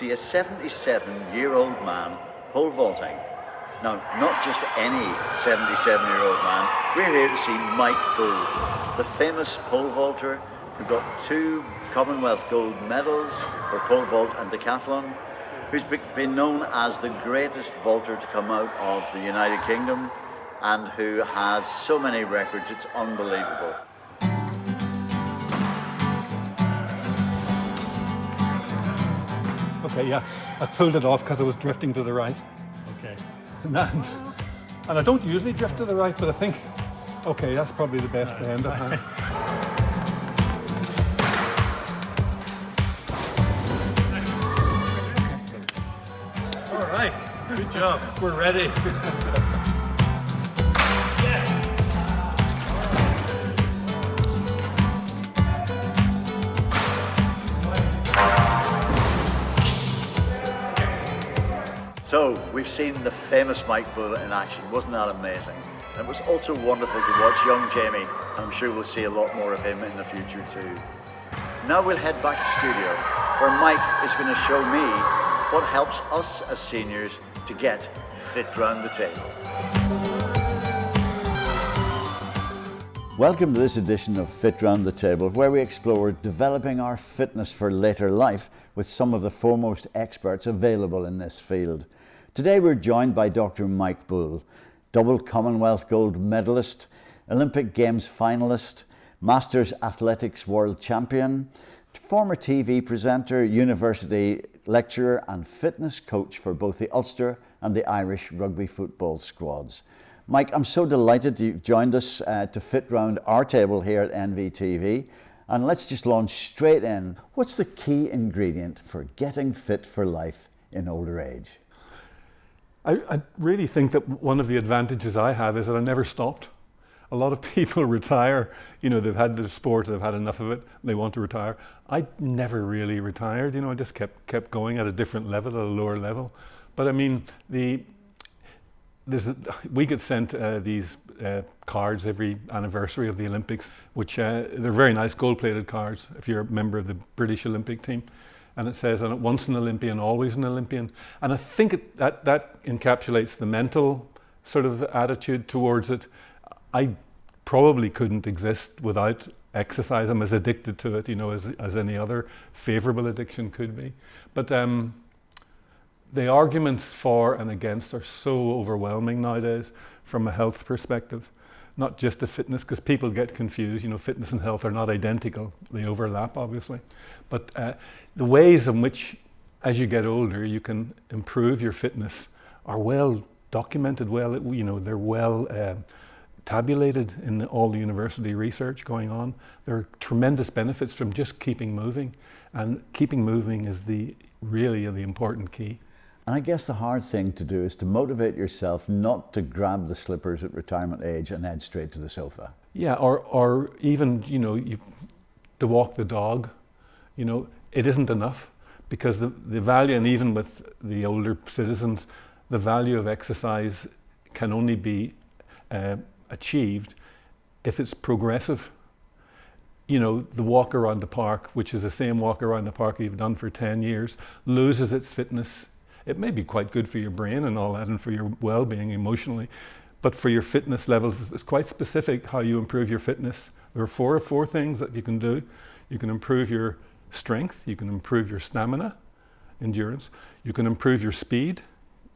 see a 77-year-old man pole vaulting. Now, not just any 77-year-old man, we're here to see Mike Bull, the famous pole vaulter who got 2 Commonwealth gold medals for pole vault and decathlon, who's been known as the greatest vaulter to come out of the United Kingdom and who has so many records, it's unbelievable. Okay, yeah, I pulled it off because I was drifting to the right. Okay. And I don't usually drift to the right, but I think, okay, that's probably the best end I've had. All right, good job. We're ready. So, we've seen the famous Mike Bull in action. Wasn't that amazing? And it was also wonderful to watch young Jamie. I'm sure we'll see a lot more of him in the future too. Now we'll head back to studio, where Mike is going to show me what helps us as seniors to get fit round the table. Welcome to this edition of Fit Round the Table, where we explore developing our fitness for later life with some of the foremost experts available in this field. Today we're joined by Dr. Mike Bull, double Commonwealth gold medalist, Olympic Games finalist, Masters Athletics World Champion, former TV presenter, university lecturer and fitness coach for both the Ulster and the Irish rugby football squads. Mike, I'm so delighted you've joined us to fit round our table here at NVTV. And let's just launch straight in. What's the key ingredient for getting fit for life in older age? I really think that one of the advantages I have is that I never stopped. A lot of people retire, they've had the sport, they've had enough of it, they want to retire. I never really retired, I just kept going at a different level, at a lower level. But I mean, we get sent these cards every anniversary of the Olympics, which they're very nice gold-plated cards if you're a member of the British Olympic team. And it says on it, once an Olympian, always an Olympian. And I think that encapsulates the mental sort of attitude towards it. I probably couldn't exist without exercise. I'm as addicted to it, as any other favorable addiction could be. But the arguments for and against are so overwhelming nowadays from a health perspective, not just a fitness, because people get confused. Fitness and health are not identical. They overlap, obviously. But the ways in which, as you get older, you can improve your fitness are well documented, they're well tabulated in all the university research going on. There are tremendous benefits from just keeping moving, and keeping moving is really the important key. And I guess the hard thing to do is to motivate yourself not to grab the slippers at retirement age and head straight to the sofa. Yeah, or even, to walk the dog, it isn't enough, because the value, and even with the older citizens, the value of exercise can only be achieved if it's progressive. The walk around the park, which is the same walk around the park you've done for 10 years, loses its fitness. It may be quite good for your brain and all that, and for your well-being emotionally, but for your fitness levels, it's quite specific how you improve your fitness. There are four things that you can do. You can improve your strength, you can improve your stamina, endurance, you can improve your speed,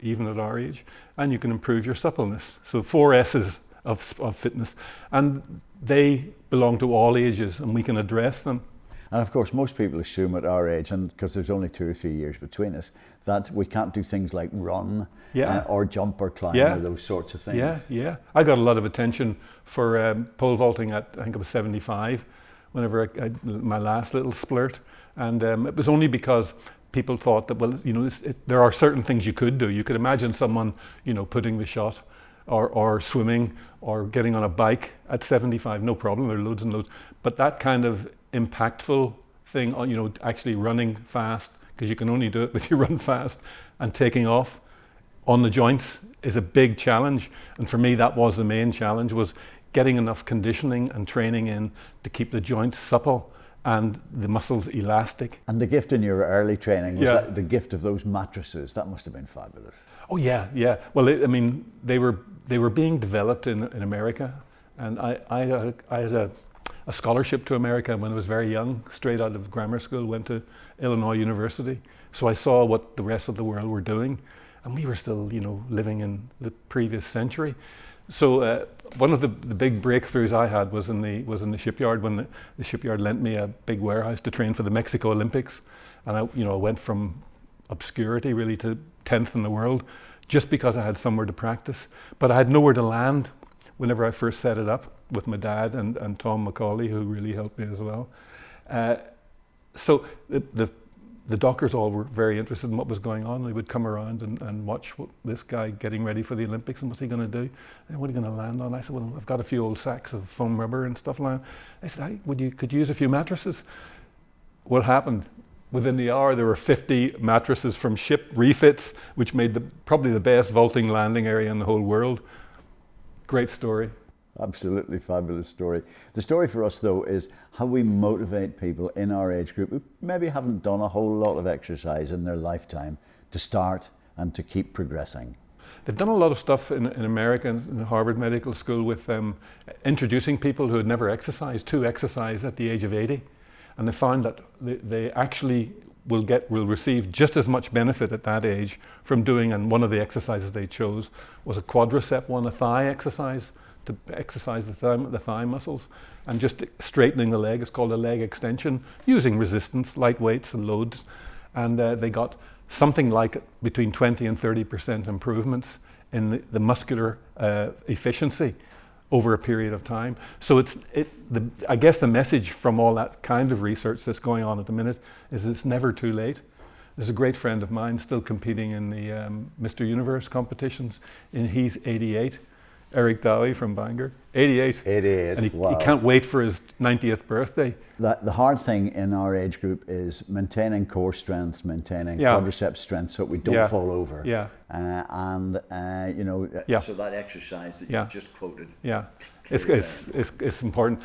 even at our age, and you can improve your suppleness. So 4 S's of fitness, and they belong to all ages, and we can address them. And of course, most people assume at our age, and because there's only 2 or 3 years between us, that we can't do things like run or jump or climb or those sorts of things. Yeah. I got a lot of attention for pole vaulting at, I think it was 75, whenever I my last little splurt. And it was only because people thought that, there are certain things you could do. You could imagine someone, putting the shot or swimming or getting on a bike at 75, no problem, there are loads and loads. But that kind of impactful thing, actually running fast, because you can only do it if you run fast, and taking off on the joints is a big challenge. And for me, that was the main challenge, was getting enough conditioning and training in to keep the joints supple and the muscles elastic. And the gift in your early training was Yeah. the gift of those mattresses. That must have been fabulous. Oh yeah, yeah. Well, I mean, they were being developed in America, and I had a scholarship to America when I was very young, straight out of grammar school, went to Illinois University. So I saw what the rest of the world were doing, and we were still, you know, living in the previous century. So one of the big breakthroughs I had was in the shipyard when the shipyard lent me a big warehouse to train for the Mexico Olympics, and I went from obscurity really to 10th in the world just because I had somewhere to practice. But I had nowhere to land whenever I first set it up with my dad and Tom McCauley, who really helped me as well. So the doctors all were very interested in what was going on. They would come around and watch this guy getting ready for the Olympics, and what's he going to do? And what are you going to land on? I said, well, I've got a few old sacks of foam rubber and stuff like that. I said, hey, could you use a few mattresses? What happened? Within the hour, there were 50 mattresses from ship refits, which made probably the best vaulting landing area in the whole world. Great story. Absolutely fabulous story. The story for us, though, is how we motivate people in our age group who maybe haven't done a whole lot of exercise in their lifetime to start and to keep progressing. They've done a lot of stuff in America, in Harvard Medical School, with introducing people who had never exercised to exercise at the age of 80. And they found that they actually will receive just as much benefit at that age from doing, and one of the exercises they chose was a quadricep one, a thigh exercise, to exercise the thigh muscles, and just straightening the leg. It's called a leg extension, using resistance, light weights and loads. And they got something like between 20 and 30% improvements in the muscular efficiency over a period of time. So I guess the message from all that kind of research that's going on at the minute is it's never too late. There's a great friend of mine still competing in the Mr. Universe competitions, and he's 88. Eric Dowie from Bangor, 88. 88, and wow. He can't wait for his 90th birthday. The hard thing in our age group is maintaining core strength, maintaining quadricep strength so that we don't fall over. Yeah. So that exercise that you just quoted. Yeah, it's important.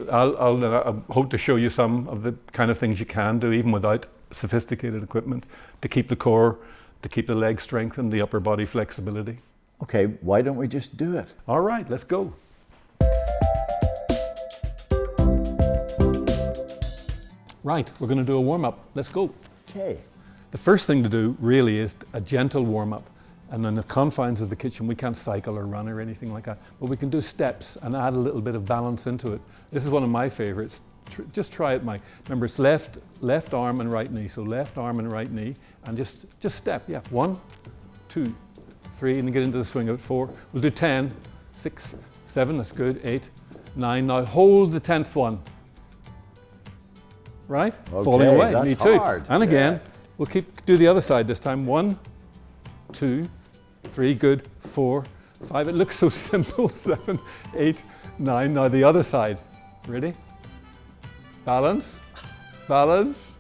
I'll hope to show you some of the kind of things you can do even without sophisticated equipment to keep the core, to keep the leg strength and the upper body flexibility. Okay, why don't we just do it? All right, let's go. Right, we're going to do a warm-up. Let's go. Okay. The first thing to do really is a gentle warm-up. And in the confines of the kitchen, we can't cycle or run or anything like that, but we can do steps and add a little bit of balance into it. This is one of my favorites. Just try it, Mike. Remember, it's left arm and right knee. So left arm and right knee, and just step. Yeah, 1, 2, 3, and get into the swing of it. 4. We'll do 10, 6, 7. That's good. 8, 9. Now hold the 10th one. Right? Okay, falling away. That's Me too. hard. And again, we'll do the other side this time. 1, 2, 3. Good. 4, 5. It looks so simple. 7, 8, 9. Now the other side. Ready? Balance. Balance.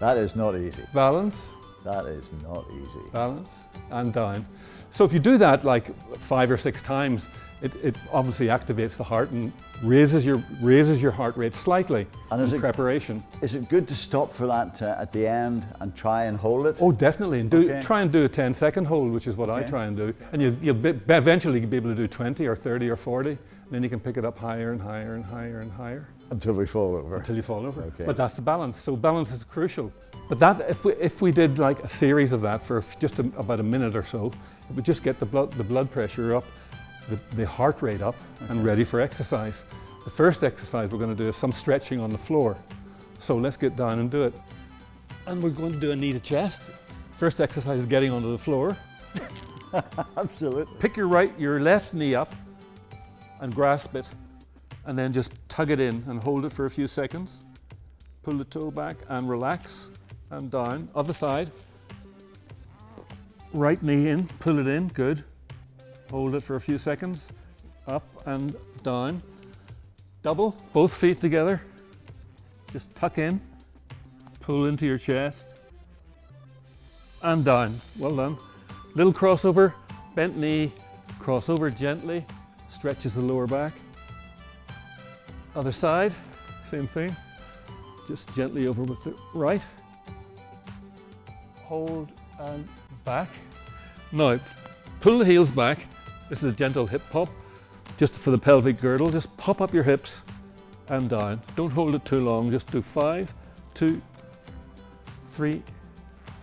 That is not easy. Balance. That is not easy. Balance. And down. So if you do that like 5 or 6 times, it obviously activates the heart and raises your heart rate slightly in preparation. Is it good to stop for that at the end and try and hold it? Oh, definitely. And try and do a 10-second hold, which is what I try and do. And you'll eventually be able to do 20 or 30 or 40. And then you can pick it up higher and higher and higher and higher. Until we fall over. Until you fall over. Okay. But that's the balance. So balance is crucial. But that, if we did like a series of that for just about a minute or so, it would just get the blood pressure up, the heart rate up, and ready for exercise. The first exercise we're going to do is some stretching on the floor. So let's get down and do it. And we're going to do a knee to chest. First exercise is getting onto the floor. Absolutely. Pick your left knee up and grasp it, and then just tug it in and hold it for a few seconds. Pull the toe back and relax and down. Other side. Right knee in, pull it in, good. Hold it for a few seconds. Up and down. Double, both feet together. Just tuck in, pull into your chest, and down. Well done. Little crossover, bent knee, crossover gently, stretches the lower back. Other side, same thing. just gently over with the right. Hold and back. Now, pull the heels back. This is a gentle hip pop, just for the pelvic girdle. Just pop up your hips and down. Don't hold it too long. Just do 5, 2, 3,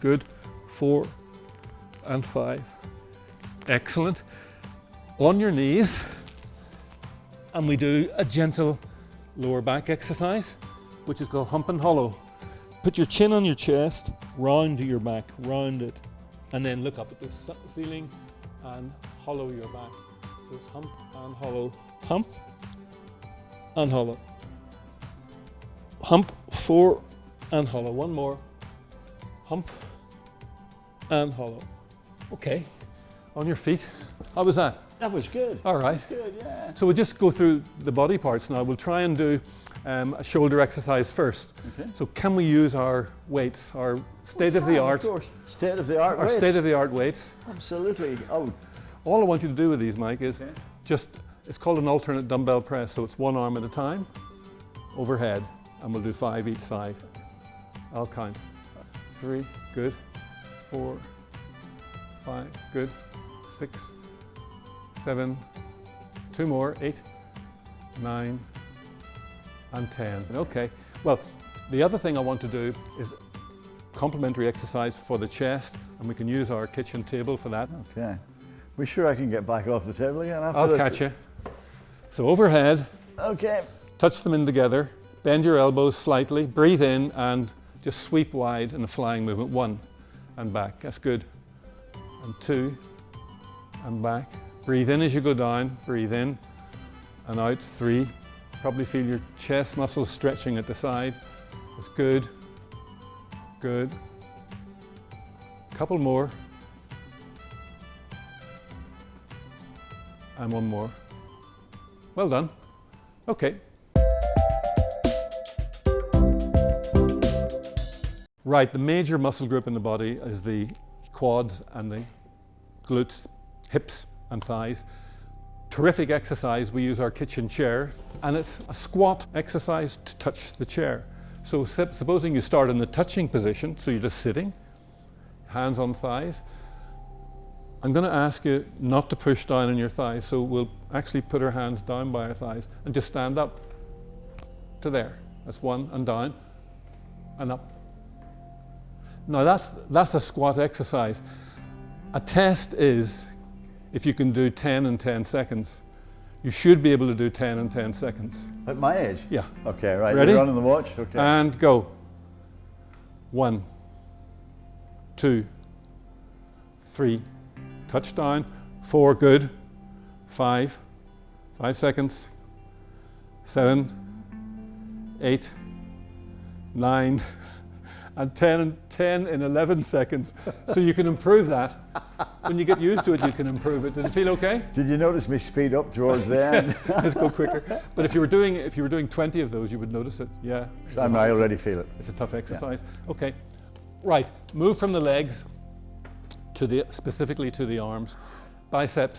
good, 4 and 5. Excellent. On your knees, and we do a gentle lower back exercise, which is called hump and hollow. Put your chin on your chest, round your back, round it, and then look up at the ceiling and hollow your back. So it's hump and hollow, hump and hollow. Hump, 4 and hollow. One more. Hump and hollow. Okay, on your feet. How was that? That was good. All right. Good, yeah. So we'll just go through the body parts now. We'll try and do a shoulder exercise first. Okay. So can we use our weights, our state-of-the-art? Of course. State-of-the-art Our weights. state-of-the-art weights. Absolutely. Oh, All I want you to do with these, Mike, is okay. just, it's called an alternate dumbbell press. So it's one arm at a time, overhead, and we'll do 5 each side. I'll count. 3, good. 4, 5, good. 6, 7, 2 more, 8, 9, and 10. Okay, well, the other thing I want to do is complementary exercise for the chest, and we can use our kitchen table for that. Okay. We sure I can get back off the table again after I'll this? catch you. So overhead, Okay. touch them in together, bend your elbows slightly, breathe in, and just sweep wide in a flying movement. 1, and back, that's good. And 2, and back. Breathe in as you go down, breathe in and out. 3, probably feel your chest muscles stretching at the side. That's good, good. Couple more. And 1 more. Well done. Okay. Right, the major muscle group in the body is the quads and the glutes, hips and thighs. Terrific exercise. We use our kitchen chair, and it's a squat exercise to touch the chair. So supposing you start in the touching position, so you're just sitting, hands on thighs. I'm going to ask you not to push down on your thighs, so we'll actually put our hands down by our thighs and just stand up to there. That's 1, and down and up. Now that's a squat exercise. A test is if you can do 10 in 10 seconds. You should be able to do 10 in 10 seconds. At my age? Yeah. Okay, right. Ready? You're running the watch? Okay. And go. 1, 2, 3, touch down. 4, good. 5 seconds. 7, 8, 9, and 10 in 11 seconds. So you can improve that. When you get used to it, you can improve it. Did it feel okay? Did you notice me speed up towards the end? Let's go quicker. But if you were doing 20 of those, you would notice it. Yeah. I already feel it. It's a tough exercise. Yeah. Okay. Right. Move from the legs to specifically to the arms. Bicep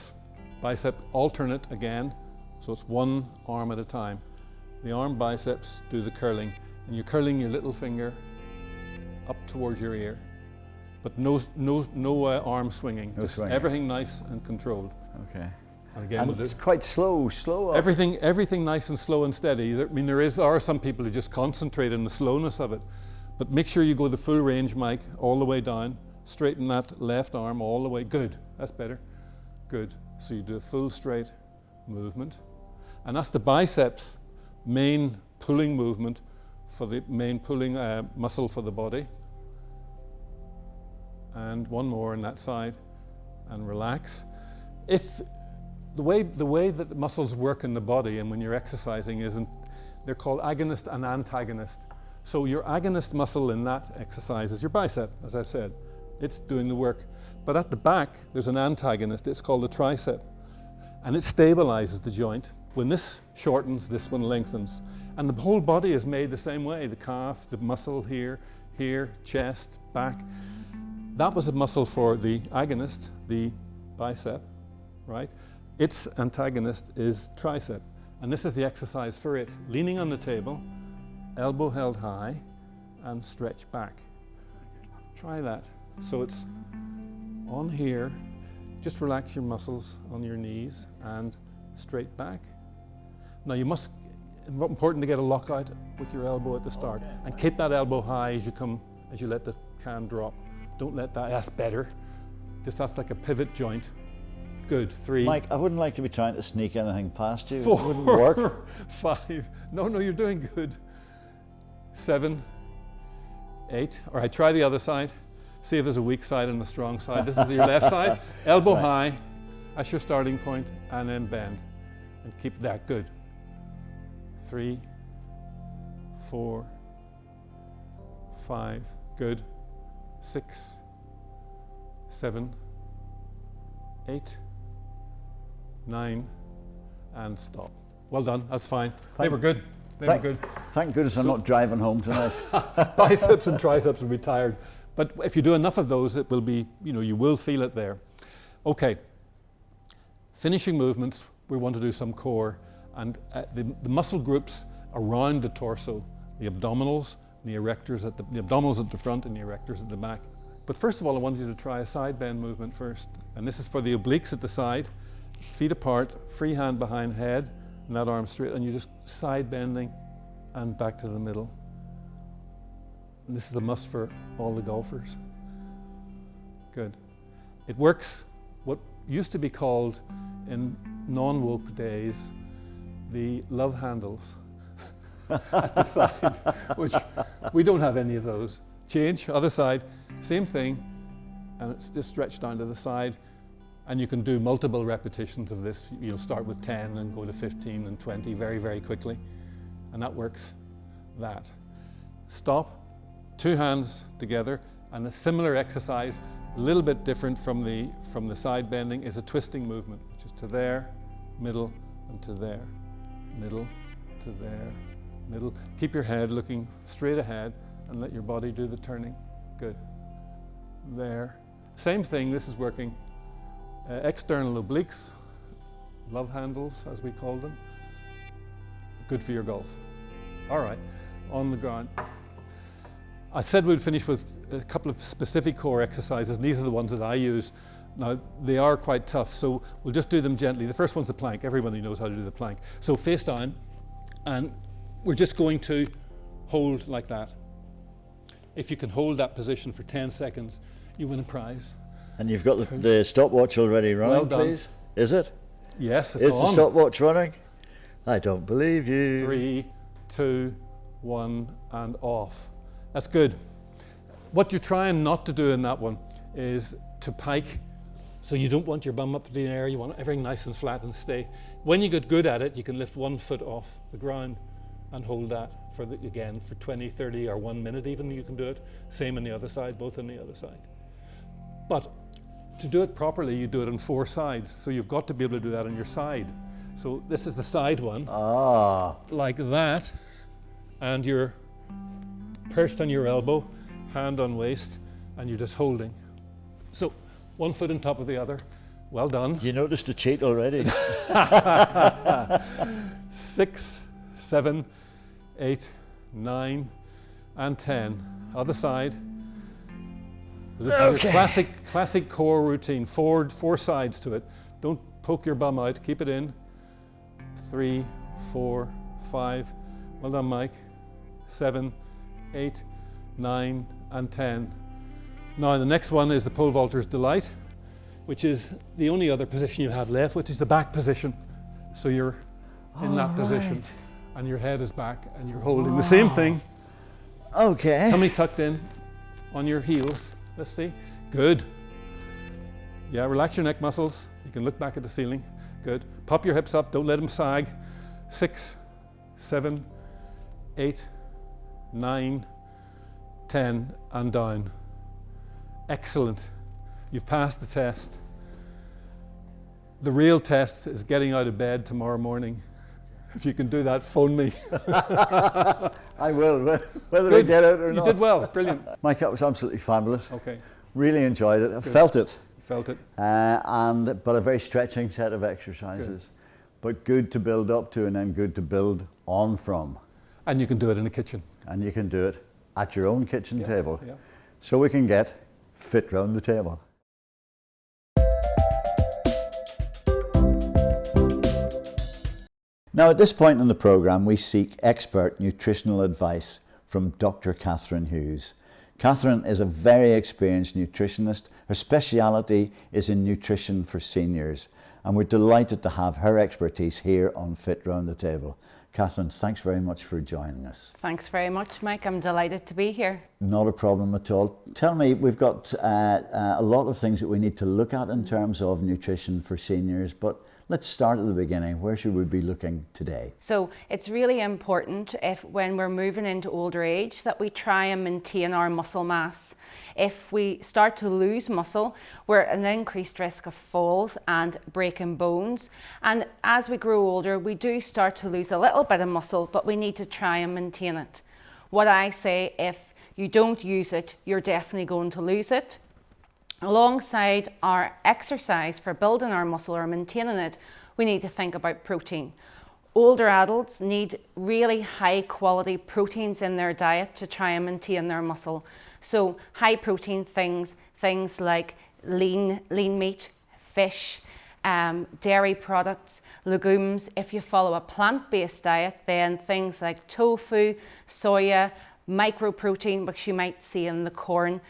alternate again. So it's 1 arm at a time. The arm biceps do the curling, and you're curling your little finger up towards your ear, but no arm swinging. Just swinging. Everything nice and controlled. Okay. And again, And we'll do it's quite slow. Up. everything nice and slow and steady. I mean, there are some people who just concentrate on the slowness of it, but make sure you go the full range, Mike, all the way down. Straighten that left arm all the way. Good. That's better. Good. So you do a full straight movement, and that's the biceps main pulling movement for the main pulling muscle for the body. And 1 more on that side, and relax. If the way that the muscles work in the body and when you're exercising they're called agonist and antagonist. So your agonist muscle in that exercise is your bicep, as I've said. It's doing the work. But at the back, there's an antagonist. It's called the tricep, and it stabilizes the joint. When this shortens, this one lengthens. And the whole body is made the same way. The calf, the muscle here, chest, back. That was a muscle for the agonist, the bicep, right? Its antagonist is tricep. And this is the exercise for it. Leaning on the table, elbow held high and stretch back. Try that. So it's on here, just relax your muscles on your knees and straight back. Now you must, important to get a lockout with your elbow at the start, and keep that elbow high as you let the can drop. Don't let that, that's better. Just that's like a pivot joint. Good, 3. Mike, I wouldn't like to be trying to sneak anything past you. 4, It wouldn't work. 5, no, you're doing good. 7, 8, all right, try the other side. See if there's a weak side and a strong side. This is your left side, elbow high, that's your starting point, and then bend. And keep that, good. 3, 4, 5, good. 6, 7, 8, 9, and stop. Well done, that's fine. They were good. They were good. Thank goodness I'm not driving home tonight. Biceps and triceps will be tired. But if you do enough of those, it will be, you will feel it there. Okay, finishing movements, we want to do some core, and the muscle groups around the torso, the abdominals, the erectors the abdominals at the front and the erectors at the back. But first of all, I want you to try a side bend movement first. And this is for the obliques at the side, feet apart, free hand behind head, and that arm straight, and you're just side bending and back to the middle. And this is a must for all the golfers. Good. It works what used to be called in non-woke days the love handles at the side, which we don't have any of those. Change, other side, same thing, and it's just stretched down to the side, and you can do multiple repetitions of this. You'll start with 10 and go to 15 and 20 very, very quickly, and that works. That. Stop, 2 hands together, and a similar exercise, a little bit different from the side bending, is a twisting movement, which is to there, middle, and to there, middle, to there, middle. Keep your head looking straight ahead and let your body do the turning. Good. There. Same thing, this is working external obliques, love handles as we call them. Good for your golf. All right, on the ground. I said we'd finish with a couple of specific core exercises, and these are the ones that I use. Now, they are quite tough, so we'll just do them gently. The first one's the plank. Everybody knows how to do the plank. So face down, and we're just going to hold like that. If you can hold that position for 10 seconds, you win a prize. And you've got the stopwatch already running, Well done. please? Is it? Yes, it's Is on. the stopwatch running? I don't believe you. 3, 2, 1, and off. That's good. What you're trying not to do in that one is to pike. So you don't want your bum up in the air, you want everything nice and flat and stay. When you get good at it, you can lift 1 foot off the ground and hold that again for 20, 30, or 1 minute even, you can do it. Same on the other side, both on the other side. But to do it properly, you do it on 4 sides. So you've got to be able to do that on your side. So this is the side one, like that, and you're perched on your elbow, hand on waist, and you're just holding. So 1 foot on top of the other. Well done. You noticed a cheat already. 6, 7, 8, 9, and 10. Other side. This is your classic core routine. 4 sides to it. Don't poke your bum out. Keep it in. 3, 4, 5. Well done, Mike. 7, 8, 9, and 10. Now the next one is the pole vaulter's delight, which is the only other position you have left, which is the back position. So you're in that position, and your head is back, and you're holding the same thing. Okay. Tummy tucked in on your heels. Let's see. Good. Yeah, relax your neck muscles. You can look back at the ceiling. Good. Pop your hips up. Don't let them sag. 6, 7, 8, 9, 10, and down. Excellent. You've passed the test. The real test is getting out of bed tomorrow morning. If you can do that, phone me. I will, whether I get it or not. You did well, brilliant. Mike, that was absolutely fabulous. Okay. Really enjoyed it. I felt it. Felt it. But a very stretching set of exercises. But good to build up to and then good to build on from. And you can do it in the kitchen. And you can do it at your own kitchen table. Yeah. So we can get fit round the table. Now at this point in the programme we seek expert nutritional advice from Dr. Catherine Hughes. Catherine is a very experienced nutritionist. Her speciality is in nutrition for seniors, and we're delighted to have her expertise here on Fit Round the Table. Catherine, thanks very much for joining us. Thanks very much, Mike. I'm delighted to be here. Not a problem at all. Tell me, we've got a lot of things that we need to look at in terms of nutrition for seniors, but let's start at the beginning. Where should we be looking today? So it's really important when we're moving into older age that we try and maintain our muscle mass. If we start to lose muscle, we're at an increased risk of falls and breaking bones. And as we grow older, we do start to lose a little bit of muscle, but we need to try and maintain it. What I say, if you don't use it, you're definitely going to lose it. Alongside our exercise for building our muscle or maintaining it, we need to think about protein. Older adults need really high quality proteins in their diet to try and maintain their muscle. So high protein things like lean meat, fish, dairy products, legumes. If you follow a plant-based diet, then things like tofu, soya, microprotein, which you might see in the corn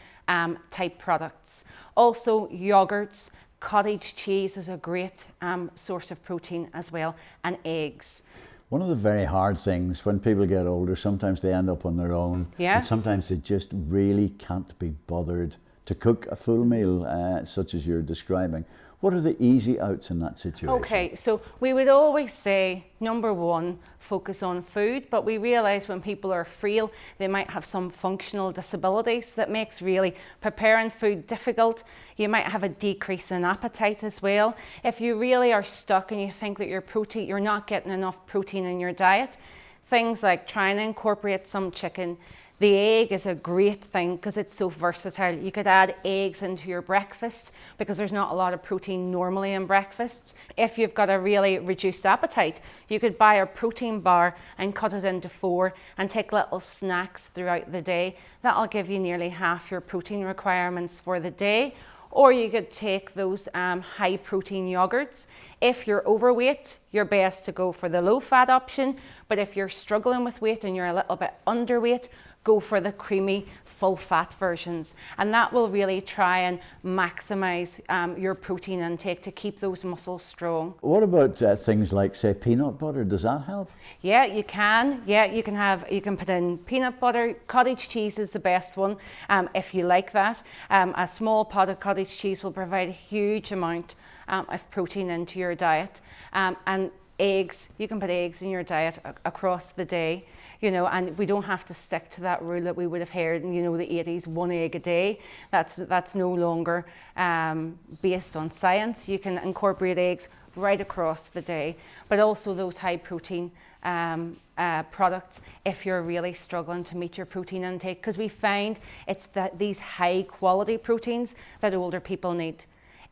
type products. Also yogurts, cottage cheese is a great source of protein as well, and eggs. One of the very hard things when people get older, sometimes they end up on their own, and sometimes they just really can't be bothered to cook a full meal such as you're describing. What are the easy outs in that situation? Okay, so we would always say, number one, focus on food, but we realise when people are frail, they might have some functional disabilities that makes really preparing food difficult. You might have a decrease in appetite as well. If you really are stuck and you think that you're not getting enough protein in your diet, things like trying to incorporate some chicken. The egg is a great thing because it's so versatile. You could add eggs into your breakfast because there's not a lot of protein normally in breakfasts. If you've got a really reduced appetite, you could buy a protein bar and cut it into 4 and take little snacks throughout the day. That'll give you nearly half your protein requirements for the day. Or you could take those high protein yogurts. If you're overweight, you're best to go for the low fat option. But if you're struggling with weight and you're a little bit underweight, go for the creamy full fat versions. And that will really try and maximize your protein intake to keep those muscles strong. What about things like, say, peanut butter? Does that help? Yeah, you can. Yeah, you can put in peanut butter. Cottage cheese is the best one if you like that. A small pot of cottage cheese will provide a huge amount of protein into your diet. And eggs, you can put eggs in your diet across the day. You know, and we don't have to stick to that rule that we would have heard in, the 80s, 1 egg a day. That's no longer based on science. You can incorporate eggs right across the day, but also those high protein products if you're really struggling to meet your protein intake, because we find it's these high quality proteins that older people need.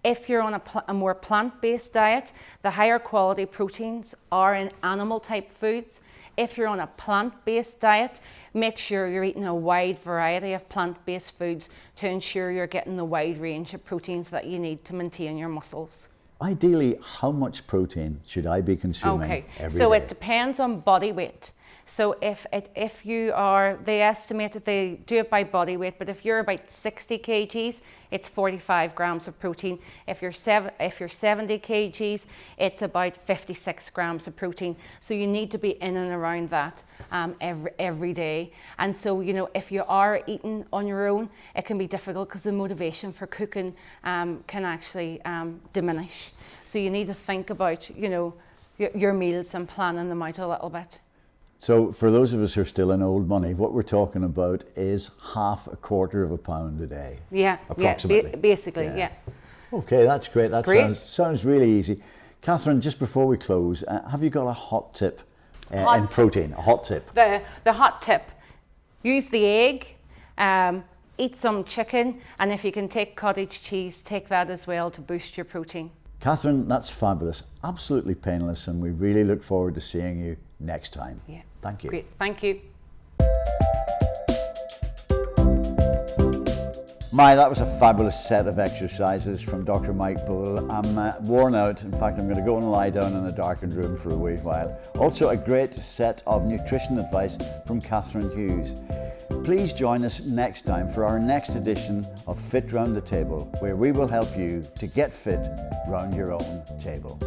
If you're on a more plant-based diet, the higher quality proteins are in animal type foods. If you're on a plant-based diet, make sure you're eating a wide variety of plant-based foods to ensure you're getting the wide range of proteins that you need to maintain your muscles. Ideally, how much protein should I be consuming every day? It depends on body weight. So if you are, they estimate that they do it by body weight, but if you're about 60 kgs, it's 45 grams of protein. If you're 70 kgs, it's about 56 grams of protein. So you need to be in and around that every day. And so, if you are eating on your own, it can be difficult because the motivation for cooking can actually diminish. So you need to think about, your meals and planning them out a little bit. So for those of us who are still in old money, what we're talking about is half a quarter of a pound a day. Yeah, approximately. Basically, yeah. Okay, that's great. That sounds really easy. Catherine, just before we close, have you got a hot tip in protein? A hot tip. The hot tip: use the egg, eat some chicken, and if you can take cottage cheese, take that as well to boost your protein. Catherine, that's fabulous, absolutely painless, and we really look forward to seeing you next time. Yeah. Thank you. Great. Thank you. That was a fabulous set of exercises from Dr. Mike Bull. I'm worn out. In fact, I'm going to go and lie down in a darkened room for a wee while. Also, a great set of nutrition advice from Catherine Hughes. Please join us next time for our next edition of Fit Round the Table, where we will help you to get fit round your own table.